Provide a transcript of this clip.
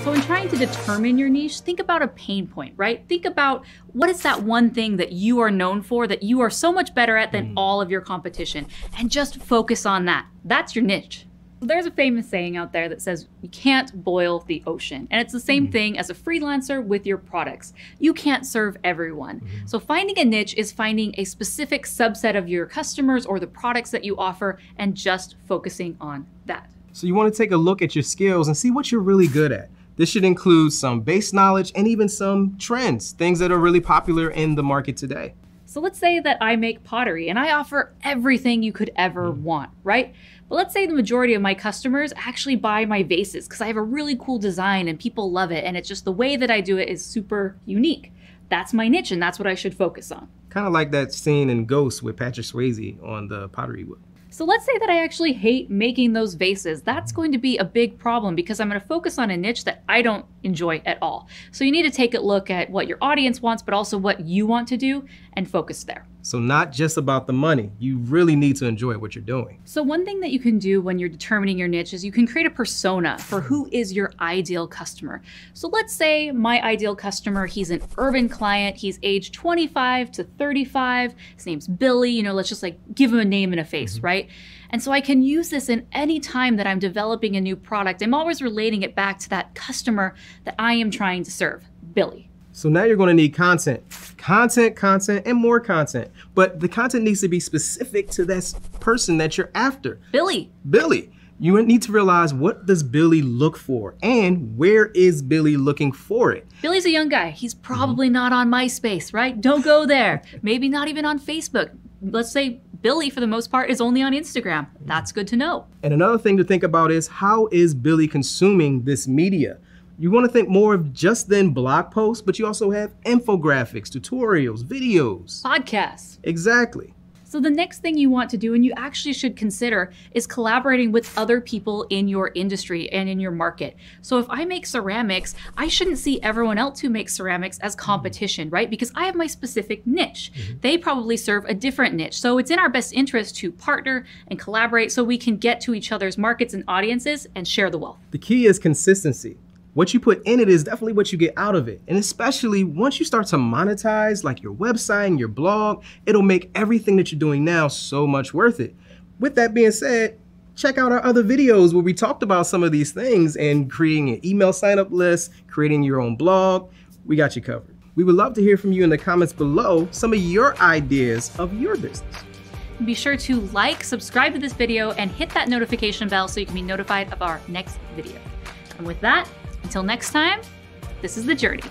So in trying to determine your niche, think about a pain point, right? Think about what is that one thing that you are known for, that you are so much better at than all of your competition, and just focus on that. That's your niche. There's a famous saying out there that says, you can't boil the ocean. And it's the same thing as a freelancer with your products. You can't serve everyone. So finding a niche is finding a specific subset of your customers or the products that you offer and just focusing on that. So you want to take a look at your skills and see what you're really good at. This should include some base knowledge and even some trends, things that are really popular in the market today. So let's say that I make pottery and I offer everything you could ever want, right? But let's say the majority of my customers actually buy my vases because I have a really cool design and people love it, and it's just the way that I do it is super unique. That's my niche and that's what I should focus on. Kind of like that scene in Ghost with Patrick Swayze on the pottery wheel. So let's say that I actually hate making those vases. That's going to be a big problem because I'm going to focus on a niche that I don't enjoy at all. So you need to take a look at what your audience wants, but also what you want to do and focus there. So not just about the money, you really need to enjoy what you're doing. So one thing that you can do when you're determining your niche is you can create a persona for who is your ideal customer. So let's say my ideal customer, he's an urban client, he's age 25 to 35, his name's Billy, let's just like give him a name and a face, right? And so I can use this in any time that I'm developing a new product. I'm always relating it back to that customer that I am trying to serve, Billy. So now you're going to need content, and more content. But the content needs to be specific to that person that you're after. Billy. You need to realize, what does Billy look for and where is Billy looking for it? Billy's a young guy. He's probably not on MySpace, right? Don't go there. Maybe not even on Facebook. Let's say Billy, for the most part, is only on Instagram. That's good to know. And another thing to think about is, how is Billy consuming this media? You want to think more of just than blog posts, but you also have infographics, tutorials, videos. Podcasts. Exactly. So the next thing you want to do, and you actually should consider, is collaborating with other people in your industry and in your market. So if I make ceramics, I shouldn't see everyone else who makes ceramics as competition, right? Because I have my specific niche. They probably serve a different niche. So it's in our best interest to partner and collaborate so we can get to each other's markets and audiences and share the wealth. The key is consistency. What you put in it is definitely what you get out of it. And especially once you start to monetize, like your website and your blog, it'll make everything that you're doing now so much worth it. With that being said, check out our other videos where we talked about some of these things and creating an email sign-up list, creating your own blog. We got you covered. We would love to hear from you in the comments below some of your ideas of your business. Be sure to like, subscribe to this video, and hit that notification bell so you can be notified of our next video. And with that, until next time, this is The Journey.